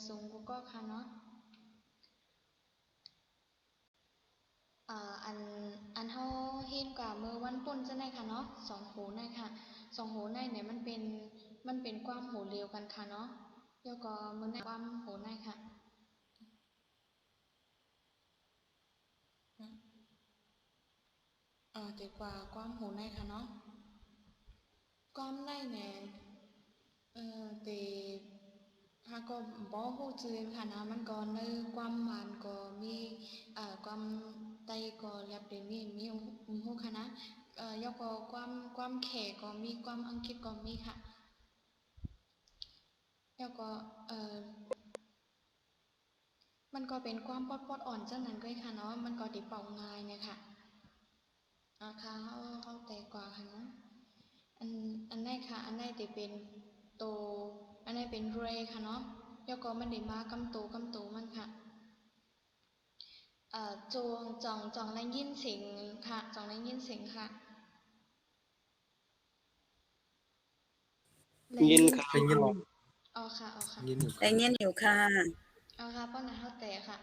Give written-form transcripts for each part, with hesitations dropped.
สูงก็ค่ะเนาะอันเฮาเห็นกว่าเมื่อวันป่นจะได้ค่ะเนาะสองโหได้ค่ะสองโหได้เนี่ยมันเป็นความโหเร็วกันค่ะเนาะแล้วก็มื้อในความโหได้ค่ะดีกว่าความโหได้ค่ะเนาะความได้เนี่ยแต่หากก็บ่ฮู้จื้อค่ะนะมันก็ในความหวานก็มีความไตก็แลบได้มีฮู้ค่ะนะแล้วก็ความแขก็มีความอังกฤษก็มีค่ะแล้วก็มันก็เป็นความปอดอ่อนจังนั้นก็ค่ะเนาะมันก็ติเป่าง่ายเนี่ยค่ะค่ะเฮาแต่กว่าค่ะนะอันอันไหนค่ะอันไหนที่เป็นโตอันไหนเป็นเรค่ะเนาะแล้วก็มันได้มากำโตมันค่ะจงจ่องได้ยินเสียงค่ะจ่องได้ยินเสียงค่ะได้ยินยินครับได้ยินอ๋อค่ะยินอยู่คได้รับยินอยู่ค่ะอ๋อค่ะป้อนนะเฮาแต่ค่ะ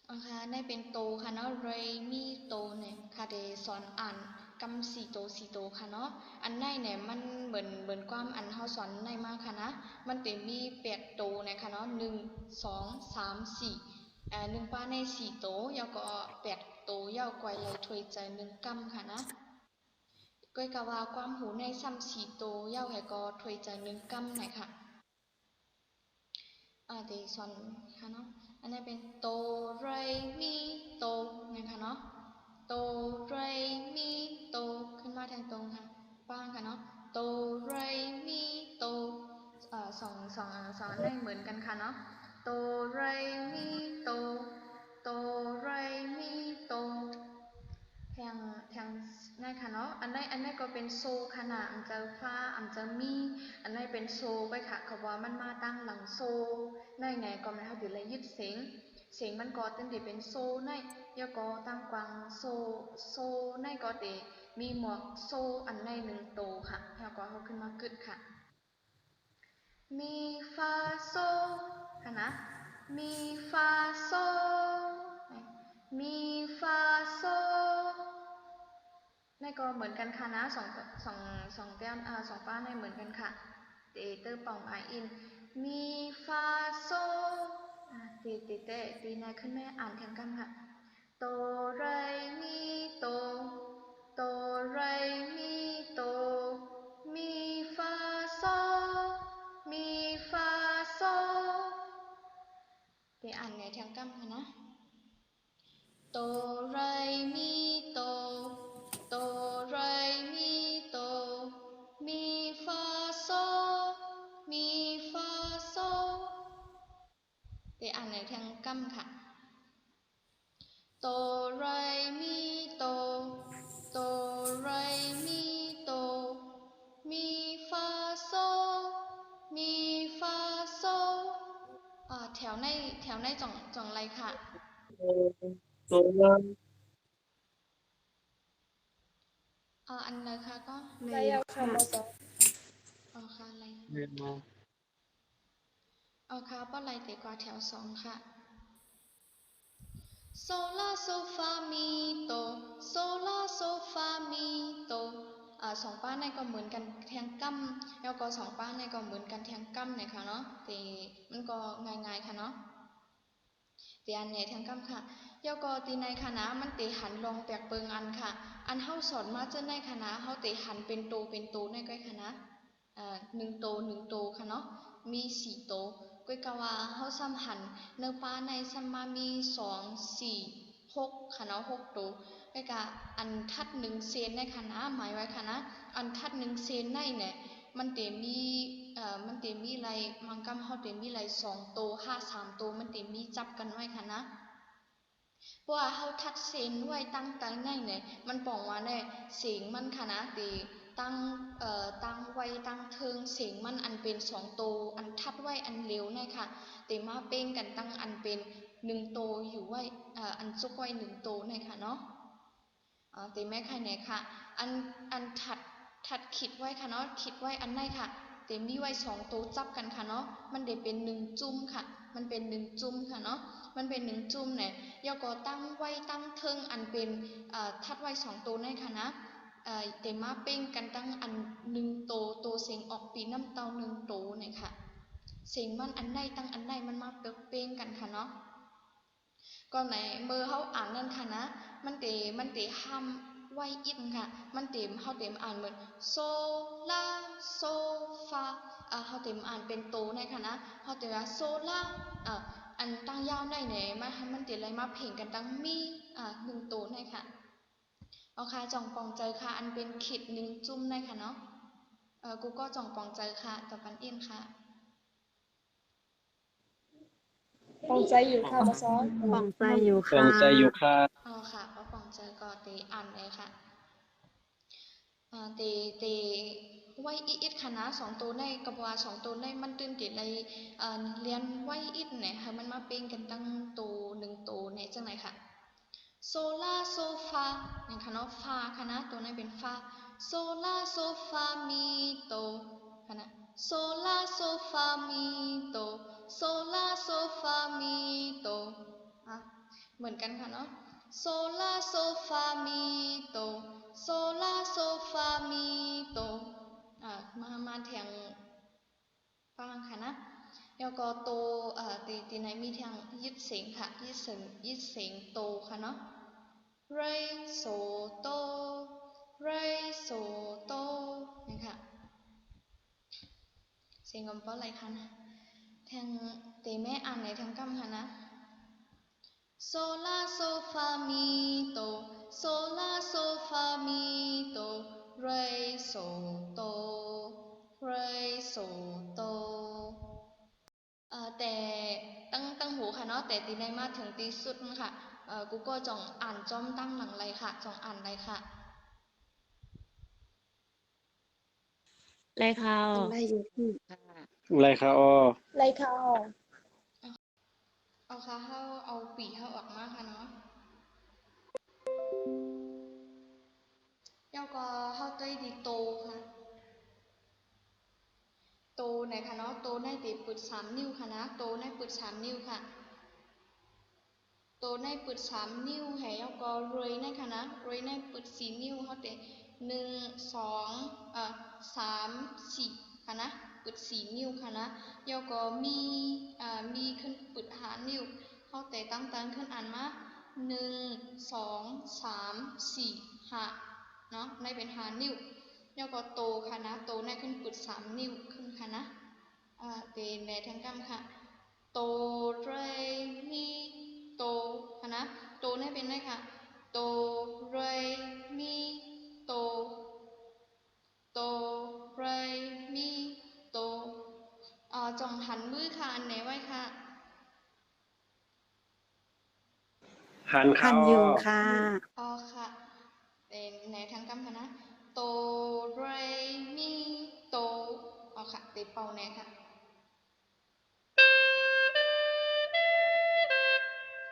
อ๋อค่ะได้เป็นโตค่ะเนาะเรมีโตเนี่ยค่ะเดสอนอ่านกำสี่โตค่ะเนาะอันไหนเนี่ยมันเหมือนความอันเฮาสอนในมากค่ะนะมันจะมี8โตเนี่ยค่ะเนาะ1 2 3 4หนึ่งป้าใน4โตแล้วก็8โตยาวกว่าไหลถวยใจ1กำค่ะนะก้อยกะว่าความหูในซ้ำ4โตยาวให้ก็ถวยใจ1กำหน่อยค่ะเดี๋ยวสอนค่ะเนาะอันนี้เป็นโตเรมีโตนะคะเนาะโตเรมีโตขึ้นมาทางตรงค่ะป้างค่ะเนาะโตเรมีโตสองอันได้เหมือนกันค่ะเนาะโตเรมีโตโตเรมีโตแทงนั่นค่ะเนาะอันนี้ก็เป็นโซค่ะนะอันจะฟ้าอันจะมีอันนี้เป็นโซไปค่ะเขาว่ามันมาตั้งหลังโซในไงก็มันเขาถือเลยยึดเสียงมันก็ตั้งแต่เป็นโซในยาก็ตั้งกวางโซในก็เตมีหมวกโซอันใน1โตค่ะแล้วก็เขาขึ้นมากึดค่ะมีฟาโซค่ะนะมีฟาโซมีฟาโซในก็เหมือนกันค่ะนะสองแก้วสองป้าในเหมือนกันค่ะเตเตอร์ป่องไออินมีฟาโซตีในขึ้นแม่อ่านแทนกันค่ะโตไรมีโตโตไรมีโตมีฟาโซมีฟาโซตีอ่านไงแทนกันค่ะนะโตไรมีโตโตไรมีโตมีฟาโซมีฟาโซเดี๋ยวอ่านในทางกั้มค่ะโตไรมีโตโตไรมีโตมีฟาโซมีฟาโซแถวในจ่องไรค่ะโซล่าอันเลยค่ะก็ได้แล้วค่ะค่ะอะไรเรียนมาค่ะป้อไรเตะกว่าแถว2ค่ะโซลาโซฟามีโตโซลาโซฟามีโตสองป้าในก็เหมือนกันแทงกั้มแล้วก็สองป้าในก็เหมือนกันแทงกั้มเนี่ยค่ะเนาะแต่มันก็ง่ายๆค่ะเนาะแต่อันเนี่ยแทงกั้มค่ะแล้วก็ตีในคณะมันเตหันลองแปลกเปิงอันค่ะอันเฮาสอนมาเจอในคณะเฮาเตหันเป็นโตในก้อยคณะ1 โตค่ะเนาะมี4 โตก้อยกะว่าเฮาซ้ำหันเนื้อป้าในซ้ำมามี2 4 6ค่ะเนาะ6 โตก้อยกะอันทัด1 เซนในคณะหมายไว้ค่ะนะอันทัด1 เซนในเนี่ยมันเตมีไรมังกำเฮาเตมีไร2 โต5 3 โตมันเตมีจับกันไว้ค่ะนะเพราะว่าเฮาทัดเซนไว้ตั้งในเนี่ยมันบอกว่าได้เสียงมันค่ะนะตีตั้งไว้ตั้งเทิงเสียงมันอันเป็น2 โตอันทัดไว้อันเร็วเนี่ยค่ะแต่มาเป้งกันตั้งอันเป็น1 โตอยู่ไว้อันจุกไว้1 โตเนี่ยค่ะเนาะแต่แม่ใครเนี่ยค่ะอันทัดคิดไว้ค่ะเนาะคิดไว้อันไหนค่ะ เต็มมีไว้2ตัวจับกันค่ะเนาะมันเดี๋ยวเป็น1จุ่มค่ะมันเป็น1จุ่มค่ะเนาะมันเป็น1จุ่มเนี่ยยก็ตั้งไว้ตั้งเทิงอันเป็นทัดไว้2ตัวในค่ะนะเต็มมาเป้งกันตั้งอัน1ตัวเสียงออกปีน้ำเตา1ตัวเนี่ยค่ะเสียงมันอันใดตั้งอันใดมันมาเป้งกันค่ะเนาะก็ไหนเมื่อเขาอ่านนั่นค่ะนะมันเตห้ามไว้อินค่ะมันเต็มเขาเต็มอ่านเหมือนโซลาโซฟาเขาเต็มอ่านเป็นโตในค่ะนะเขาเต็มว่าโซลาอันตั้งยาวได้เนี่ยมันเต็มอะไรมาเพลงกันตั้งมี1โตในค่ะเอาค่ะจ่องปองใจค่ะอันเป็นขีด1จุ่มในค่ะเนาะกูก็จ่องปองใจค่ะต่อปันอินค่ะปองใจอยู่ค่ะบอสอน ปองใจอยู่ สน ค่ะ ใจอยู่ค่ะ ค่ะก็ปองใจก็เตอ่านเลยค่ะเตไว้อิดค่ะนะ2ตัวในกับว่า2ตัวในมันตื่นติดเลยเรียนไว้อิดเนี่ยค่ะมันมาเป็นกันตั้งตัว1ตัวเนี่ยจังไหนค่ะโซลาโซฟาอย่างค่ะเนาะฟาค่ะนะตัวนั้นเป็นฟาโซลาโซฟามีโตค่ะนะโซลาโซฟามีโตโซลาโซฟามีโตเหมือนกันค่ะเนาะโซลาโซฟามีโตโซลาโซฟามีโตมาแทงฟังค่ะนะแล้วก็โตตีไหนมีแทงยึดเสียงค่ะยึดเสียงโตค่ะเนาะเรโซโตเรโซโตนี่ค่ะเสียงกำปั้นอะไรคะนะแทงตีแม่อ่านในทางกำค่ะนะโซลาโซฟามีโตโซลาโซฟามีโตเรโซโตเรโซโตแต่ตั้งหูค่ะเนาะแต่ตีได้มาถึงตีสุดนะคะกูก็จ่องอ่านจอมตั้งหลังไรค่ะจ่องอ่านไรค่ะไรค่ะ ได้อยู่ อะไรคะอ้อ ไรค่ะ เอาค่ะเอาปีเข้าออกมาค่ะเนาะแล้วก็เข้าใจดีโตค่ะโตไหนค่ะเนาะโตในตีปึด3 นิ้วค่ะนะโตในปึด3 นิ้วค่ะโตในปึด3 นิ้วแห่แล้วก็รวยในค่ะนะรวยในปึด4 นิ้วเขาเตะ1 2 3 4ค่ะนะปึด4 นิ้วค่ะนะแล้วก็มีขึ้นปึด5 นิ้วเขาเตะตั้งขึ้นอ่านมา1 2 3 4 5เนาะในเป็น5 นิ้วแล้วก็โตค่ะนะโตในขึ้นปึด3 นิ้วขึ้นค่ะนะเป็นในทางกรรมค่ะโตเรมีโตค่ะนะโตในเป็นได้ค่ะโตเรมีโตโตเรมีโตจงหันมือค่ะอันไหนไว้ค่ะหัน หั ค่ะ น อ้ อยู่ อ ค่ะ ค่ะเป็นในทางกรรมค่ะนะโตเรมีโตค่ะเตเป่าแน่ค่ะ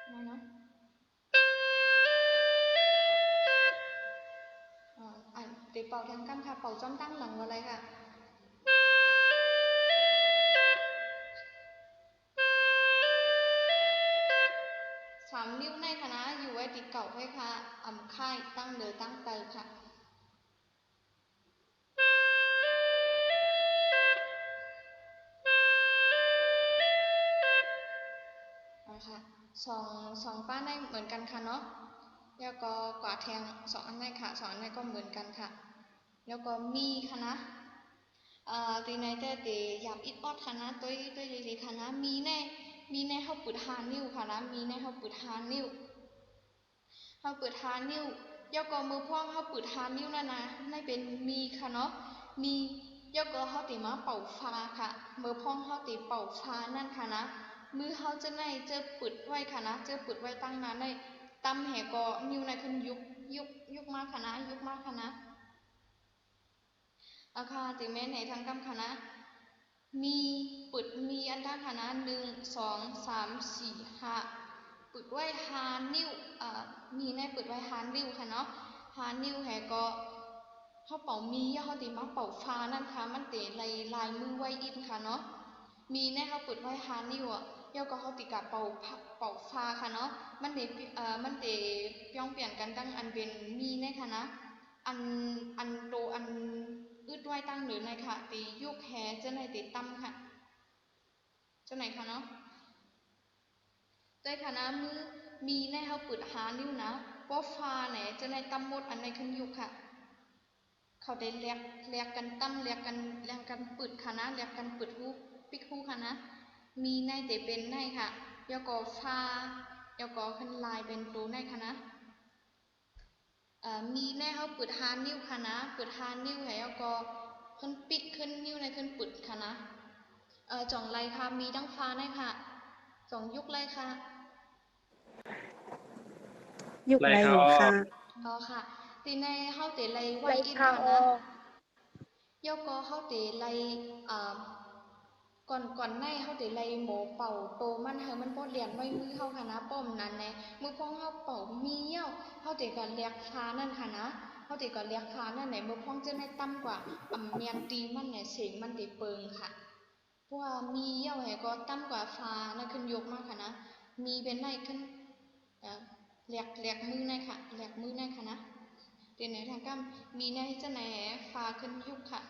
ได้เนาะเตเป่าทางกรรมค่ะเป่าจ้อมตั้งหลังอะไรค่ะ3 นิ้วในค่ะนะอยู่ไว้ติดเก่าให้ค่ะค่ายตั้งเลยตั้งเตยค่ะค่ะสองป้าในเหมือนกันค่ะเนาะแล้วก็กวาดแทง2 อันในค่ะ2 อันในก็เหมือนกันค่ะแล้วก็มีค่ะนะตีในแต่หยาบอิดออดค่ะนะตัวเลยค่ะนะมีแน่เขาปึด5 นิ้วค่ะนะมีแน่เขาปึด5 นิ้วเขาปึด5 นิ้วแล้วก็มือพ่วงเขาปึด5 นิ้วนั่นนะในเป็นมีค่ะเนาะมีแล้วก็เขาตีมาเป่าฟ้าค่ะมือพ่องเขาตีเป่าฟ้านั่นค่ะนะมือเขาจะในเจอปึดไว้ค่ะนะเจอปึดไว้ตั้งนานในตำแห่ก็นิ้วในขึ้นยุกมากค่ะนะยุกมากค่ะนะค่ะตีแม่ในทางกำค่ะนะมีปึดมีอันท่าค่ะนะ1 2 3 4 5ปึดไว้5 นิ้วมีในปึดไว้5 นิ้วค่ะเนาะ5 นิ้วแห่ก็ เขาเป่ามีเขาตีมาเป่าฟ้านั่นค่ะมันเตะลายมือไว้อินค่ะเนาะมีแน่เขาเปิดไว้ฮานิ้วอ่ะเยาก็เขาติกะเป่าฟ้าค่ะเนาะมันเตะย่องเปลี่ยนกันตั้งอันเป็นมีแน่ค่ะนะอันโตอันอึดไว้ตั้งหรือในค่ะตียุกแฮเจ้าในตีตั้มค่ะเจ้าไหนค่ะเนาะด้วยค่ะนะมือมีแน่เขาเปิดฮานิ้วนะป้อฟ้าไหนเจ้าในตั้มหมดอันในขึ้นยุกค่ะ เขาได้เรียกกันตั้มเรียกกันปึดค่ะนะเรียกกันปึดฮูปิกฮูค่ะนะมีในแต่เป็นในค่ะยกอฟ้ายกอขึ้นลายเป็นตัวในค่ะนะมีในเขาปึดฮานิ้วค่ะนะปึดฮานิ้วให้ยกอขึ้นปิกขึ้นนิ้วในขึ้นปึดค่ะนะจ่องไรค่ะมีดังฟ้าในค่ะจ่องยุกไรค่ะ ยุก ไร ไร คา อยู่ ออ ค่ะ อ๋อค่ะตีในเฮาเตไลไว ไร อิน คา ค่ะ อ นะ อ ยกก็เฮาเตไลอ่าก่อนในเฮาเตไลหมอเป่าโตมันเฮามันบ่เลียนไว้มือเฮาค่ะนะป้อมนั้นแน่มือพ้องเฮาเป่ามีเหี่ยวเฮาเตก็เรียกฟ้านั่นค่ะนะเฮาเตก็เรียกฟ้านั่นแหละมือพ้องจะได้ต่ำกว่าเมียนตีมันเนี่ยเสียงมันเตเปิงค่ะเพราะว่ามีเหี่ยวให้ก็ต่ำกว่าฟ้านั่นขึ้นยกมากค่ะนะมีเป็นในขึ้นเอ่อเรียกมือในค่ะเรียกมือในค่ะนะเดี๋ยวไหนทางก้ำมีในจะไหนฟ้าขึ้นยุกค่ะ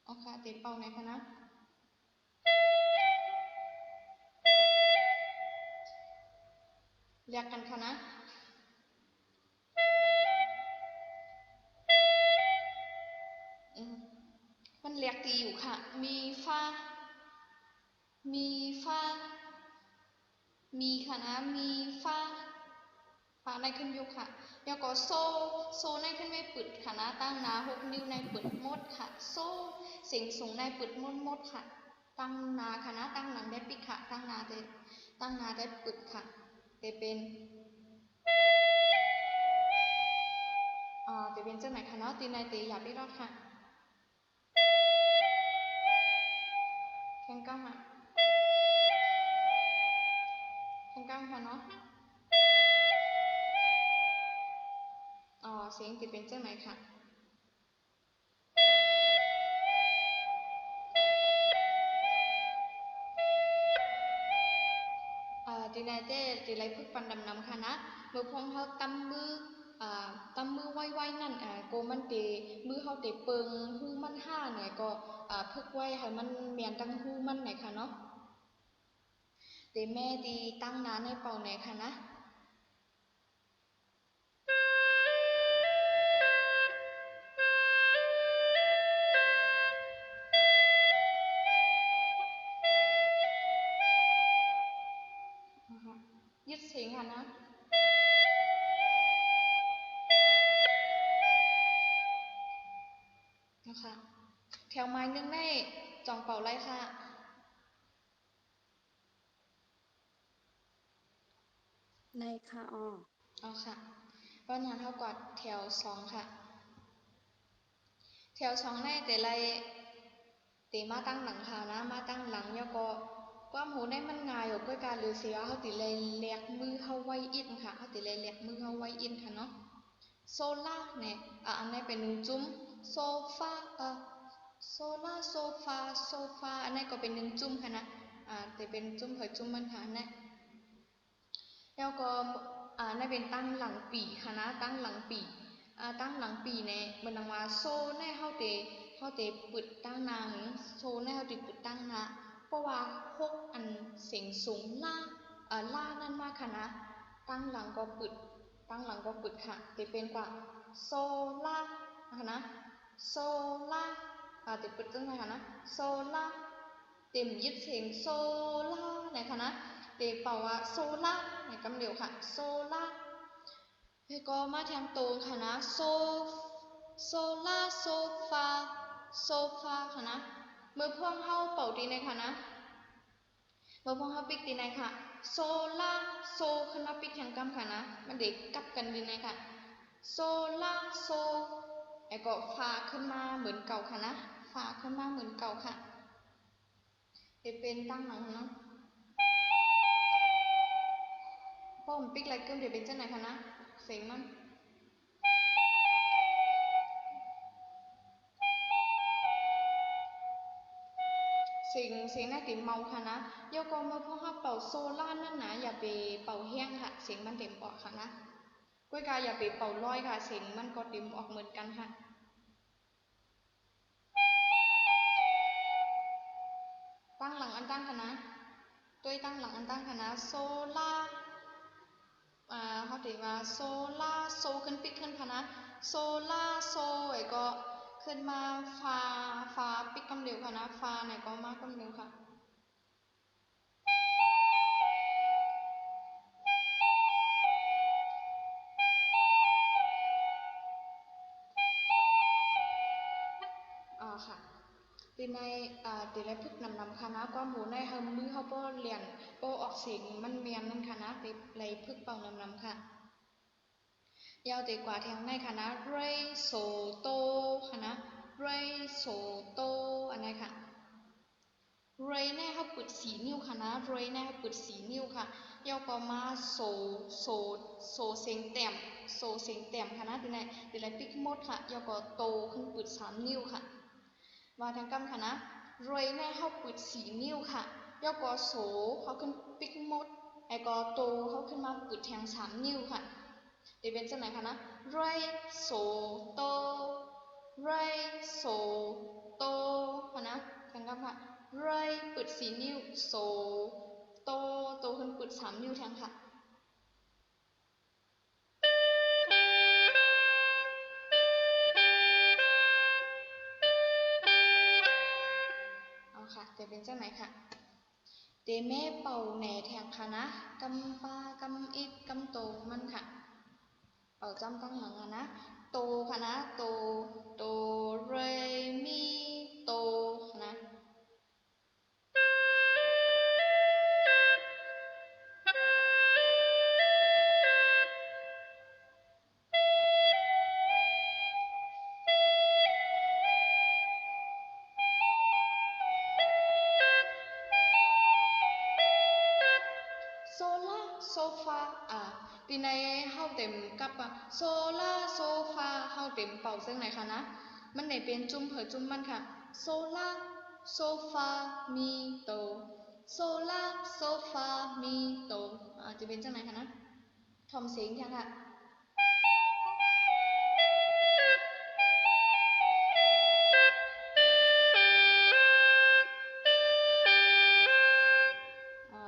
เอาค่ะเตเป่าไหนคะนะเรียกกันค่ะนะอืมมันเรียกตีอยู่ค่ะมีฟ้ามีฟ้ามีค่ะนะมีฟ้าฟ้าในขึ้นยุกค่ะแล้วก็โซในขึ้นไม่ปึดค่ะนะตั้งนา6 นิ้วในปึดหมดค่ะโซเสียงสูงในปึดหมดค่ะตั้งนาค่ะนะตั้งหลังได้ปิดค่ะตั้งนาได้ปึดค่ะจะเป็นจะเป็นเจ้าไหนคะเนาะตีในตีหยาบได้รอดค่ะแข่งก้าวค่ะแข่งก้าวค่ะเนาะเสียงจะเป็นเจ้าไหนค่ะตีในเต้ตีไรพึกปันดำน้ำค่ะนะมือพองเขาตำมือไว้นั่นโกมันเตมือเขาเตเปิงหูมันห้าหน่อยก็พึกไว้ให้มันเมียนตั้งหูมันหน่อยค่ะเนาะเตแม่ตีตั้งน้าในเป่าไหนค่ะนะยึดเสียงค่ะนะนะคะแถวไม้นึงได้จองเป่าไรค่ะไรคาออ เอาค่ะวันนั้นเท่ากับแถว2ค่ะแถว2ได้แต่ไรตีมาตั้งหลังค่ะนะมาตั้งหลังแล้วก็ความหูได้มันง่ายอยู่ก็การหรือเสียเขาติเลยเลียกมือเขาไว้อินค่ะเขาติเลยเลียกมือเขาไว้อินค่ะเนาะโซล่าเนี่ยอันนี้เป็นหนึ่งจุ้มโซฟาโซล่าโซฟาอันนี้ก็เป็นหนึ่งจุ้มค่ะนะแต่เป็นจุ้มเผยจุ้มมันค่ะนะแล้วก็นี่เป็นตั้งหลังปีค่ะนะตั้งหลังปีตั้งหลังปีเนี่ยมันว่าโซแน่เขาเตปึดตั้งนางโซแน่เขาเตปึดตั้งนะเพราะว่าพวกอันเสียงสูงล่านั่นมากค่ะนะตั้งหลังก็ปึดค่ะจะเป็นกว่าโซล่านะคะนะโซล่าจะปึดตั้งไหนค่ะนะโซล่าเต็มยึดเสียงโซล่าไหนค่ะนะเตเป่าว่าโซล่าไหนกำเดียวค่ะโซล่าแล้วก็มาแทงโตนค่ะนะโซล่าโซฟาค่ะนะเมื่อพ่วงเข้าเป่าตีในค่ะนะเมื่อพ่วงเข้าปิกตีในค่ะโซล่าโซขึ้นมาปิกแทงกำค่ะนะมันเด็กกลับกันดีในค่ะโซล่าโซแล้วก็ฟาขึ้นมาเหมือนเก่าค่ะนะฟาขึ้นมาเหมือนเก่าค่ะจะเป็นตั้งหลังนะพอผมปิกไรเกิมเดี๋ยวเป็นเจ้าไหนคะนะเสียงมัน เสียงน่าติเมาค่ะนะยกมาพวกเขาเป่าโซล่านั่นนะอย่าไปเป่าแห้งค่ะเสียงมันเต็มออกค่ะนะก้อยกาอย่าไปเป่าลอยค่ะเสียงมันก็เต็มออกเหมือนกันค่ะตั้งหลังอันตั้งค่ะนะตัวตั้งหลังอันตั้งค่ะนะโซล่าเขาถือว่าโซล่าโซขึ้นปิกขึ้นค่ะนะโซล่าโซไอ้ก็ขึ้นมาฟาปิกกำเร็วค่ะนะฟาไหนก็มากกำเร็วค่ะค่ะตีในตีในพึกนำค่ะนะก็หมูในเฮมมือเขาป้อเลียนป้อออกเสียงมันเมียนนั่นค่ะนะตีในพึกเป่านำค่ะยาวตีกว่าแทงในค่ะนะเรโซโตค่ะนะเรโซโตอันไหนค่ะเรแน่เขาปิด4 นิ้วค่ะนะเรแน่เขาปิด4 นิ้วค่ะยาวก็มาโซเสียงแต้มโซเสียงแต้มค่ะนะตีในปิกมดค่ะยาวก็โตขึ้นปิด3 นิ้วค่ะมาทางกำค่ะนะรวยแน่เขาปิด4 นิ้วค่ะยกโสเขาขึ้นปิกมดไอ้กอโตเขาขึ้นมาปิดแทง3 นิ้วค่ะเดี๋ยวเป็นจังไหนคะนะรวยโสโตรวยโสโตค่ะนะทางกำค่ะรวยปิด4 นิ้วโสโตขึ้นปิด3 นิ้วแทงค่ะค่ะจะเป็นจังไหนค่ะเดแม่เป่าแหน่แทงค่ะนะกำปากำอิดกำโตมันค่ะเป่าจำตั้งหลังนะโตค่ะนะโตเรมีโตค่ะนะโซล่าโซฟาทีในเฮาเต็มกับโซล่าโซฟาเฮาเต็มเป่าซึ่งไหนคะนะมันไหนเป็นจุ่มเผยจุ่มมันค่ะโซล่าโซฟามีโตโซล่าโซฟามีโตจะเป็นจังไหนคะนะทอมเสียงค่ะค่ะ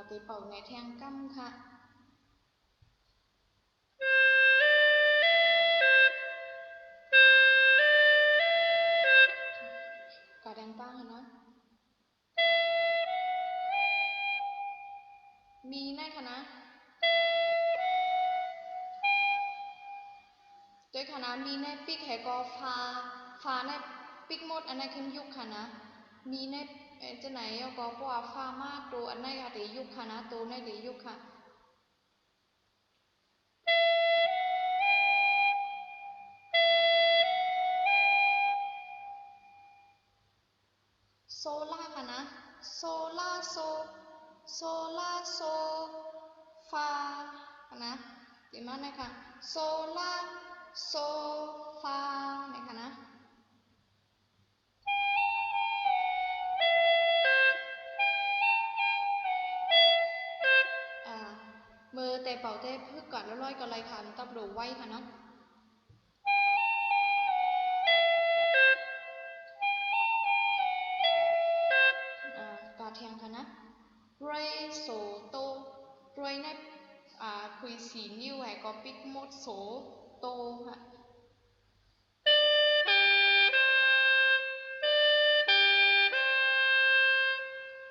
ตีเป่าในแทงกั้มค่ะกาแดงป้างค่ะนะมีในค่ะนะด้วยค่ะนะมีในปิกแหก็ฟ้าในปิกหมดอันนั้นขึ้นยุคค่ะนะมีในจะไหนก็เพราะว่าฟ้ามาตัวอันนั้นก็ตียุคค่ะนะตัวในตียุคค่ะโซล่าค่ะนะโซล่าโซล่าโซฟาค่ะนะตีมาในค่ะโซล่าโซฟาในค่ะนะมือแต่เป่าแต่พึกก่อนแล้วลอยก็เลยค่ะมันตับโดไว้ค่ะเนาะกาแทงค่ะนะเรโซโตรวยในคุย4 นิ้วไอ้ก็ปิกมดโสโตค่ะ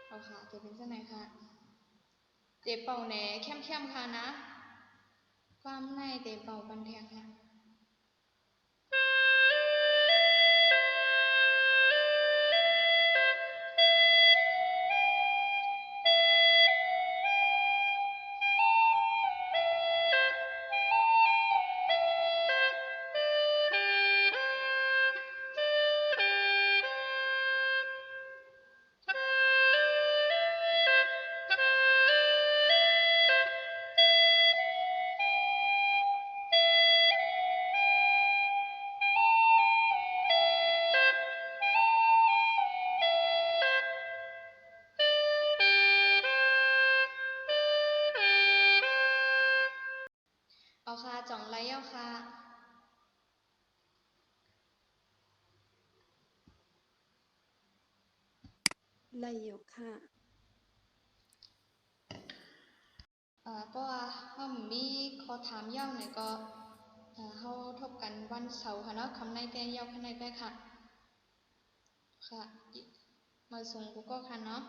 เอาค่ะจะเป็นจังไหนค่ะเจ็บเป่าแหน่เข้มค่ะนะความในเจ็บเป่าปันแทงค่ะ ค่ะจ่องไรเอาค่ะ ไล่อยู่ค่ะ เพราะว่าเขามีข้อถามยาวไหนก็เขาทบกันวันเสาร์ค่ะเนาะคำในแต่ยาวคำในได้ค่ะ ค่ะ มาส่งกูก็ค่ะเนาะ